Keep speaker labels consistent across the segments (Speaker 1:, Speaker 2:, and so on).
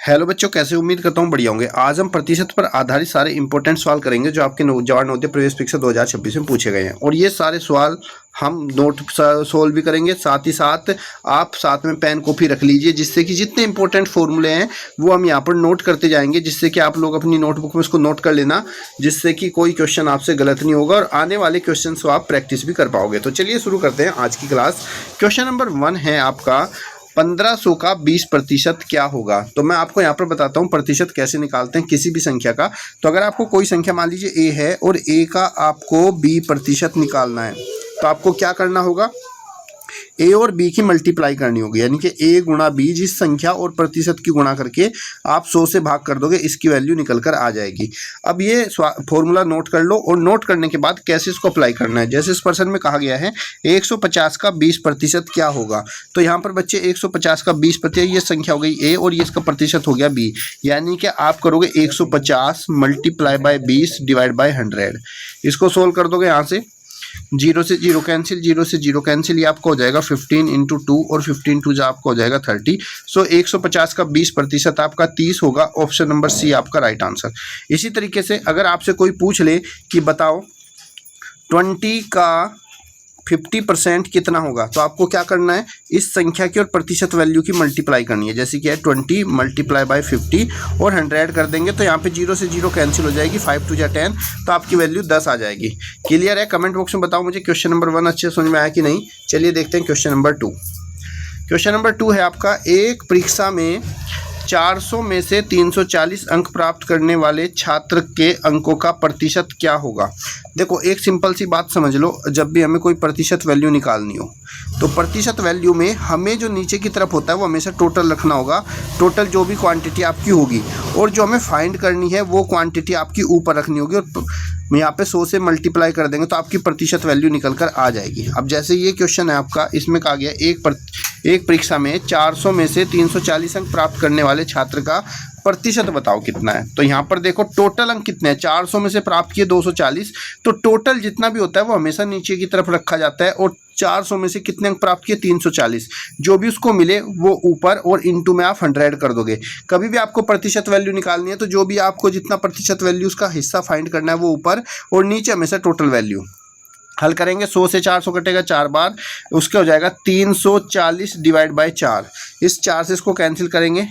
Speaker 1: Hello बच्चों, कैसे उम्मीद करता हूँ बढ़िया होंगे। आज हम प्रतिशत पर आधारित सारे इंपॉर्टेंट सवाल करेंगे जो आपके जवाहर नवोदय प्रवेश परीक्षा 2026 में पूछे गए हैं। और ये सारे सवाल हम नोट सोल्व भी करेंगे, साथ ही साथ आप साथ में पेन कॉपी रख लीजिए, जिससे कि जितने इंपॉर्टेंट फॉर्मूले हैं वो हम यहाँ पर नोट करते जाएंगे, जिससे कि आप लोग अपनी नोटबुक में उसको नोट कर लेना, जिससे कि कोई क्वेश्चन आपसे गलत नहीं होगा और आने वाले क्वेश्चन को आप प्रैक्टिस भी कर पाओगे। तो चलिए शुरू करते हैं आज की क्लास। क्वेश्चन नंबर 1 है आपका 1500 का 20% क्या होगा। तो मैं आपको यहाँ पर बताता हूँ प्रतिशत कैसे निकालते हैं किसी भी संख्या का। तो अगर आपको कोई संख्या मान लीजिए a है और a का आपको 20% निकालना है, तो आपको क्या करना होगा, a और b की मल्टीप्लाई करनी होगी, यानी कि a गुणा b, जिस संख्या और प्रतिशत की गुणा करके आप 100 से भाग कर दोगे, इसकी वैल्यू निकल कर आ जाएगी। अब ये फॉर्मूला नोट कर लो और नोट करने के बाद कैसे इसको अप्लाई करना है। जैसे इस प्रश्न में कहा गया है 150 का 20% क्या होगा। तो यहाँ पर बच्चे 150 का 20%, ये संख्या हो गई a और ये इसका प्रतिशत हो गया b, यानी कि आप करोगे 150 मल्टीप्लाई बाय 20 डिवाइड बाय 100। इसको सोल्व कर दोगे, यहाँ से 0 से 0 कैंसिल, 0 से 0 कैंसिल, ये आपको हो जाएगा 15 इंटू 2 और 15 2 जो आपको हो जाएगा 30। सो 150 का 20% आपका 30 होगा। ऑप्शन नंबर सी आपका राइट आंसर। इसी तरीके से अगर आपसे कोई पूछ ले कि बताओ 20 का 50% कितना होगा, तो आपको क्या करना है, इस संख्या की और प्रतिशत वैल्यू की मल्टीप्लाई करनी है। जैसे कि है 20 मल्टीप्लाई बाय 50 और 100 कर देंगे, तो यहाँ पे 0 से 0 कैंसिल हो जाएगी, 5 2 जा 10, तो आपकी वैल्यू 10 आ जाएगी। क्लियर है? कमेंट बॉक्स में बताओ मुझे क्वेश्चन नंबर 1 अच्छे से समझ में आया कि नहीं। चलिए देखते हैं क्वेश्चन नंबर 2। क्वेश्चन नंबर 2 है आपका, एक परीक्षा में 400 में से 340 अंक प्राप्त करने वाले छात्र के अंकों का प्रतिशत क्या होगा। देखो एक सिंपल सी बात समझ लो, जब भी हमें कोई प्रतिशत वैल्यू निकालनी हो तो प्रतिशत वैल्यू में हमें जो नीचे की तरफ होता है वो हमेशा टोटल रखना होगा। टोटल जो भी क्वांटिटी आपकी होगी और जो हमें फाइंड करनी है वो क्वांटिटी आपकी ऊपर रखनी होगी, और यहाँ पे 100 से मल्टीप्लाई कर देंगे तो आपकी प्रतिशत वैल्यू निकल कर आ जाएगी। अब जैसे ये क्वेश्चन है आपका, इसमें कहा गया एक परीक्षा में 400 में से 340 अंक प्राप्त करने वाले छात्र का प्रतिशत बताओ कितना है। तो यहाँ पर देखो टोटल अंक कितने हैं, 400 में से प्राप्त किए 240, तो टोटल जितना भी होता है वो हमेशा नीचे की तरफ रखा जाता है, और 400 में से कितने अंक प्राप्त किए 340, जो भी उसको मिले वो ऊपर, और इनटू में आप 100 कर दोगे। कभी भी आपको प्रतिशत वैल्यू निकालनी है तो जो भी आपको जितना प्रतिशत वैल्यू उसका हिस्सा फाइंड करना है वो ऊपर, और नीचे हमेशा टोटल वैल्यू। हल करेंगे, 100 से 400 कटेगा 4 बार, उसके हो जाएगा 340 डिवाइड बाय 4। इस 4 से इसको कैंसिल करेंगे,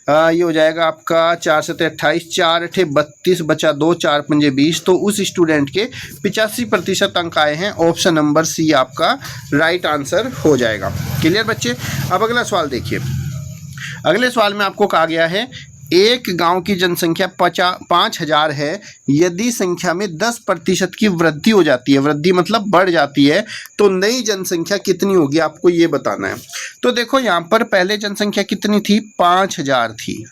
Speaker 1: ये हो जाएगा आपका 4 से 28, 4 8 32, बचा 2, 4 पंजे 20। तो उस स्टूडेंट के 85% अंक आए हैं। ऑप्शन नंबर सी आपका राइट आंसर हो जाएगा। क्लियर बच्चे? अब अगला सवाल देखिए। अगले सवाल में आपको कहा गया है एक गांव की जनसंख्या 5000 है, यदि संख्या में 10% की वृद्धि हो जाती है, वृद्धि मतलब बढ़ जाती है, तो नई जनसंख्या कितनी होगी, आपको ये बताना है। तो देखो यहाँ पर पहले जनसंख्या कितनी थी, 5000 थी,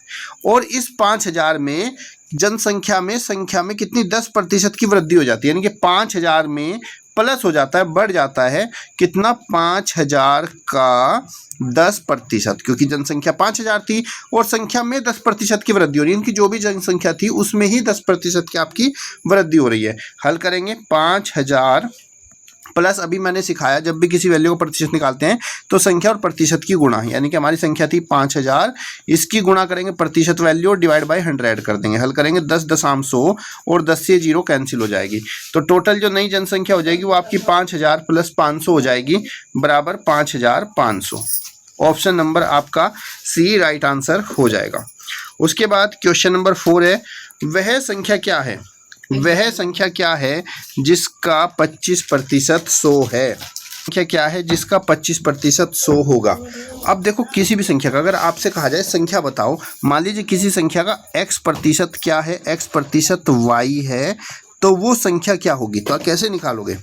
Speaker 1: और इस 5000 में जनसंख्या में संख्या में कितनी 10% की वृद्धि हो जाती है, यानी कि 5000 में प्लस हो जाता है, बढ़ जाता है कितना, 5000 का 10%, क्योंकि जनसंख्या 5000 थी और संख्या में 10% की वृद्धि हो रही है। इनकी जो भी जनसंख्या थी उसमें ही 10% की आपकी वृद्धि हो रही है। हल करेंगे, 5000 प्लस, अभी मैंने सिखाया जब भी किसी वैल्यू को प्रतिशत निकालते हैं तो संख्या और प्रतिशत की गुणा, यानी कि हमारी संख्या थी 5000, इसकी गुणा करेंगे प्रतिशत वैल्यू और डिवाइड बाय 100 कर देंगे। हल करेंगे, 10 दशमलव 100 और 10 से 0 कैंसिल हो जाएगी, तो टोटल जो नई जनसंख्या हो जाएगी वो आपकी 5000 प्लस 500 हो जाएगी, बराबर 5500। ऑप्शन नंबर आपका सी राइट आंसर हो जाएगा। उसके बाद क्वेश्चन नंबर 4 है, वह संख्या क्या है, वह संख्या क्या है जिसका 25% 100 है। संख्या क्या है जिसका 25% 100 होगा। अब देखो किसी भी संख्या का अगर आपसे कहा जाए संख्या बताओ, मान लीजिए किसी संख्या का x% क्या है, x% y है, तो वो संख्या क्या होगी। तो कैसे निकालोगे,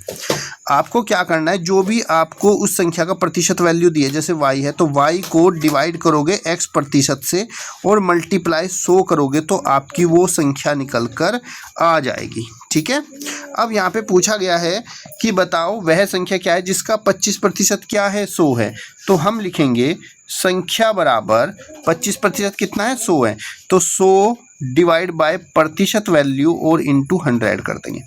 Speaker 1: आपको क्या करना है, जो भी आपको उस संख्या का प्रतिशत वैल्यू दी है, जैसे y है तो y को डिवाइड करोगे x% से और मल्टीप्लाई 100 करोगे, तो आपकी वो संख्या निकल कर आ जाएगी। ठीक है? अब यहाँ पे पूछा गया है कि बताओ वह संख्या क्या है जिसका 25% क्या है, 100 है। तो हम लिखेंगे संख्या बराबर 25% कितना है, 100 है, तो 100 डिवाइड बाय प्रतिशत वैल्यू और इंटू 100 कर देंगे।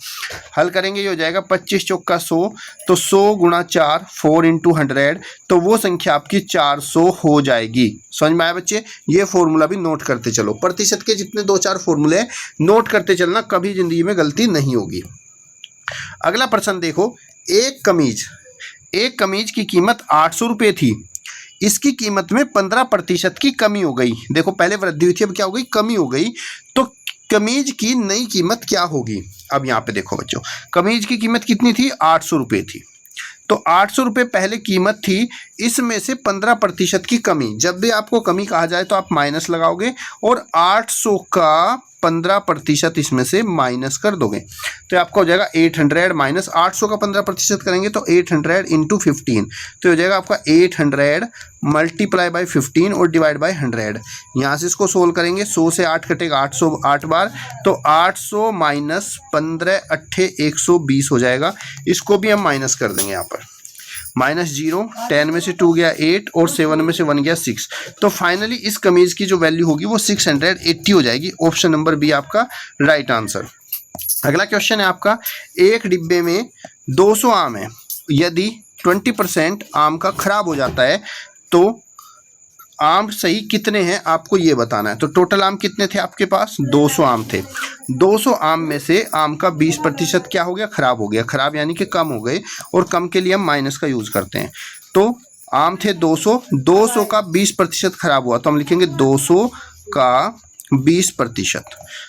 Speaker 1: हल करेंगे, ये हो जाएगा 25 चौका 100, तो 100 गुणा 4, 4 इंटू 100, तो वो संख्या आपकी 400 हो जाएगी। समझ में आया बच्चे? ये फॉर्मूला भी नोट करते चलो। प्रतिशत के जितने 2-4 फॉर्मूले नोट करते चलना, कभी जिंदगी में गलती नहीं होगी। अगला प्रश्न देखो, एक कमीज की कीमत 800 रुपये थी, इसकी कीमत में 15% की कमी हो गई। देखो पहले वृद्धि हुई थी, अब क्या हो गई? कमी हो गई। तो कमीज की नई कीमत क्या होगी? अब यहाँ पे देखो बच्चों, कमीज की कीमत कितनी थी? 800 रुपये थी। तो 800 रुपये पहले कीमत थी, इसमें से 15% की कमी। जब भी आपको कमी कहा जाए तो आप माइनस लगाओगे और 800 का 15% इसमें से माइनस कर दोगे, तो आपका हो जाएगा 800 माइनस 800 का 15% करेंगे तो 800 इंटू 15, तो हो जाएगा आपका 800 मल्टीप्लाई बाई 15 और डिवाइड बाई 100। यहाँ से इसको सोल्व करेंगे, 100 से 8 कटेगा 800 8 बार, तो 800 माइनस 15 8 120 हो जाएगा। इसको भी हम माइनस कर देंगे यहाँ पर, माइनस 0, 10 में से 2 गया 8 और 7 में से 1 गया 6, तो फाइनली इस कमीज की जो वैल्यू होगी वो 680 हो जाएगी। ऑप्शन नंबर बी आपका राइट आंसर। अगला क्वेश्चन है आपका, एक डिब्बे में 200 आम है, यदि 20% आम का खराब हो जाता है तो आम सही कितने हैं आपको ये बताना है। तो टोटल आम कितने थे आपके पास? 200 आम थे। 200 आम में से आम का 20% क्या हो गया? खराब हो गया। खराब यानी कि कम हो गए, और कम के लिए हम माइनस का यूज़ करते हैं। तो आम थे 200, 200 का 20% खराब हुआ, तो हम लिखेंगे 200 का 20%।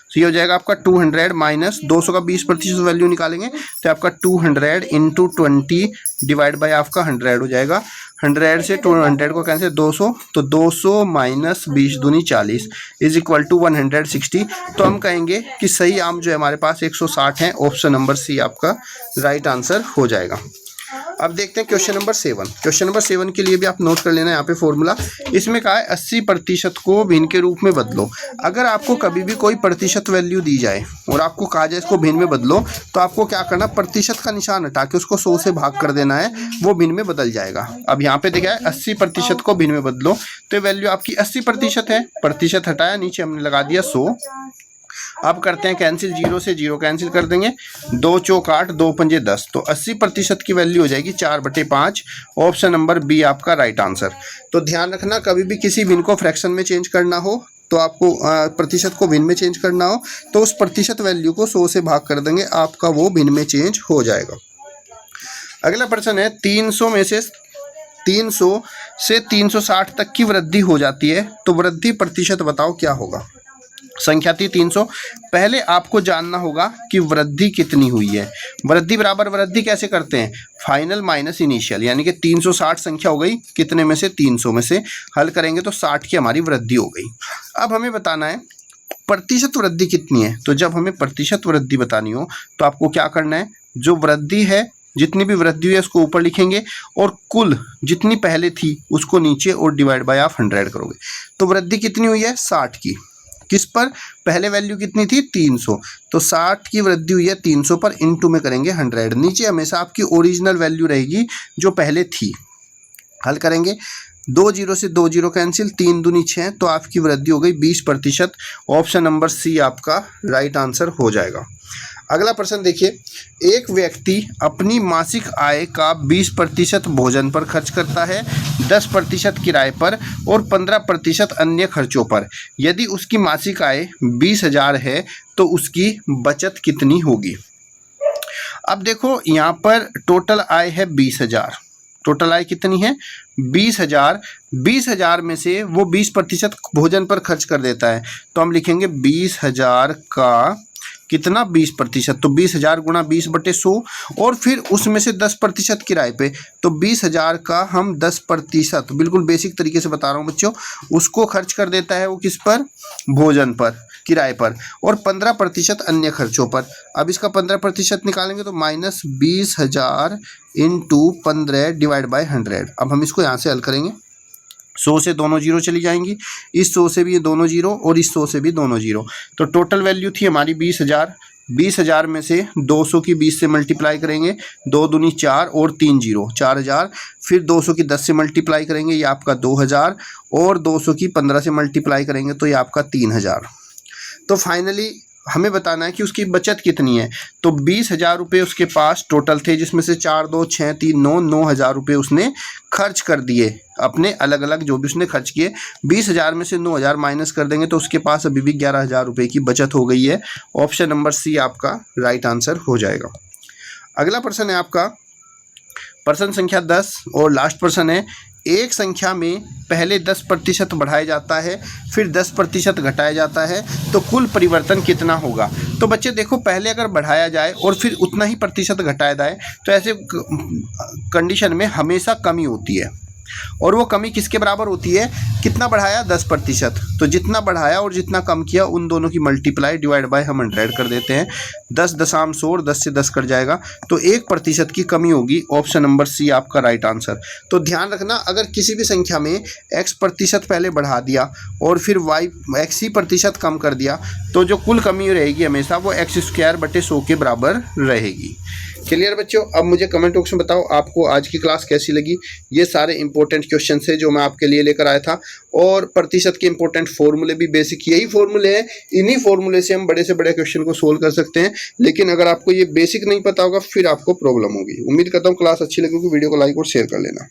Speaker 1: तो ये हो जाएगा आपका 200 माइनस 200 का 20% वैल्यू निकालेंगे तो आपका 200 इंटू 20 डिवाइड बाई आपका 100 हो जाएगा। 100 से 200 को कैंसिल, 200, तो 200 माइनस 20 दूनी 40 इज इक्वल टू 160। तो हम कहेंगे कि सही आम जो है हमारे पास 160 है। ऑप्शन नंबर सी आपका राइट आंसर हो जाएगा। अब देखते हैं क्वेश्चन नंबर 7। क्वेश्चन नंबर 7 के लिए भी आप नोट कर लेना यहाँ पे फॉर्मूला। इसमें कहा है 80% को भिन्न के रूप में बदलो। अगर आपको कभी भी कोई प्रतिशत वैल्यू दी जाए और आपको कहा जाए इसको भिन्न में बदलो, तो आपको क्या करना, प्रतिशत का निशान हटा के उसको 100 से भाग कर देना है, वो भिन्न में बदल जाएगा। अब यहाँ पे देखा है 80% को भिन्न में बदलो, तो वैल्यू आपकी 80% है। प्रतिशत हटाया, नीचे हमने लगा दिया 100। अब करते हैं कैंसिल, 0 से 0 कैंसिल कर देंगे, 2 चौक 8, 2 पंजे 10, तो 80% की वैल्यू हो जाएगी 4/5। ऑप्शन नंबर बी आपका राइट आंसर। तो ध्यान रखना, कभी भी किसी भिन्न को फ्रैक्शन में चेंज करना हो तो आपको प्रतिशत को भिन्न में चेंज करना हो तो उस प्रतिशत वैल्यू को 100 से भाग कर देंगे, आपका वो भिन्न में चेंज हो जाएगा। अगला प्रश्न है, 300 से 360 तक की वृद्धि हो जाती है, तो वृद्धि प्रतिशत बताओ क्या होगा। संख्या थी 300। पहले आपको जानना होगा कि वृद्धि कितनी हुई है। वृद्धि बराबर वृद्धि कैसे करते हैं, फाइनल माइनस इनिशियल, यानी कि 360 संख्या हो गई कितने में से, 300 में से। हल करेंगे तो 60 की हमारी वृद्धि हो गई। अब हमें बताना है प्रतिशत वृद्धि कितनी है। तो जब हमें प्रतिशत वृद्धि बतानी हो तो आपको क्या करना है, जो वृद्धि है, जितनी भी वृद्धि हुई है उसको ऊपर लिखेंगे और कुल जितनी पहले थी उसको नीचे और डिवाइड बाय आप 100 करोगे। तो वृद्धि कितनी हुई है, 60 की। किस पर, पहले वैल्यू कितनी थी, 300, तो 60 की वृद्धि हुई है 300 पर, इनटू में करेंगे 100। नीचे हमेशा आपकी ओरिजिनल वैल्यू रहेगी जो पहले थी। हल करेंगे, 2 0 से 2 0 कैंसिल, 3 दूनी 6, तो आपकी वृद्धि हो गई 20%। ऑप्शन नंबर सी आपका राइट आंसर हो जाएगा। अगला प्रश्न देखिए, एक व्यक्ति अपनी मासिक आय का 20% भोजन पर खर्च करता है, 10% किराए पर और 15% अन्य खर्चों पर। यदि उसकी मासिक आय 20,000 है तो उसकी बचत कितनी होगी। अब देखो यहाँ पर टोटल आय है 20,000। टोटल आय कितनी है, 20,000। 20,000 में से वो 20% भोजन पर खर्च कर देता है, तो हम लिखेंगे 20,000 का कितना, 20%, तो 20,000 गुणा 20/100 और फिर उसमें से 10% किराए पे, तो 20,000 का हम 10%, बिल्कुल बेसिक तरीके से बता रहा हूँ बच्चों, उसको खर्च कर देता है वो किस पर, भोजन पर, किराए पर, और 15% अन्य खर्चों पर। अब इसका 15% निकालेंगे तो माइनस 20,000 इंटू 15 डिवाइड बाई 100। अब हम इसको यहाँ से हल करेंगे, 100 से दोनों जीरो चली जाएंगी, इस 100 से भी ये दोनों जीरो और इस 100 से भी दोनों जीरो। तो टोटल वैल्यू थी हमारी 20,000। 20,000 में से 200 की 20 से मल्टीप्लाई करेंगे, 2 दूनी 4 और 3 जीरो, 4,000। फिर 200 की 10 से मल्टीप्लाई करेंगे, ये आपका 2,000, और 200 की 15 से मल्टीप्लाई करेंगे तो ये आपका 3,000। तो फाइनली हमें बताना है कि उसकी बचत कितनी है। तो 20,000 रुपये उसके पास टोटल थे, जिसमें से 4, 2, 6, 3, 9,000 रुपये उसने खर्च कर दिए अपने अलग अलग जो भी उसने खर्च किए। 20,000 में से 9,000 माइनस कर देंगे तो उसके पास अभी भी 11,000 रुपये की बचत हो गई है। ऑप्शन नंबर सी आपका राइट आंसर हो जाएगा। अगला प्रश्न है आपका प्रश्न संख्या 10 और लास्ट प्रश्न है। एक संख्या में पहले 10% बढ़ाया जाता है, फिर 10% घटाया जाता है, तो कुल परिवर्तन कितना होगा। तो बच्चे देखो, पहले अगर बढ़ाया जाए और फिर उतना ही प्रतिशत घटाया जाए तो ऐसे कंडीशन में हमेशा कमी होती है। और वो कमी किसके बराबर होती है, कितना बढ़ाया 10%, तो जितना बढ़ाया और जितना कम किया उन दोनों की मल्टीप्लाई डिवाइड बाय हम 100 कर देते हैं। 10 दशांश और 10 से 10 कट जाएगा तो 1% की कमी होगी। ऑप्शन नंबर सी आपका राइट आंसर। तो ध्यान रखना, अगर किसी भी संख्या में x% पहले बढ़ा दिया और फिर x% कम कर दिया तो जो कुल कमी रहेगी हमेशा वो x²/100 के बराबर रहेगी। क्लियर बच्चों। अब मुझे कमेंट बॉक्स में बताओ आपको आज की क्लास कैसी लगी। ये सारे इंपॉर्टेंट क्वेश्चन थे जो मैं आपके लिए लेकर आया था, और प्रतिशत के इंपॉर्टेंट फॉर्मूले भी बेसिक यही फॉर्मूले हैं। इन्हीं फॉर्मूले से हम बड़े से बड़े क्वेश्चन को सोल्व कर सकते हैं। लेकिन अगर आपको ये बेसिक नहीं पता होगा फिर आपको प्रॉब्लम होगी। उम्मीद करता हूँ क्लास अच्छी लगी, वीडियो को लाइक और शेयर कर लेना।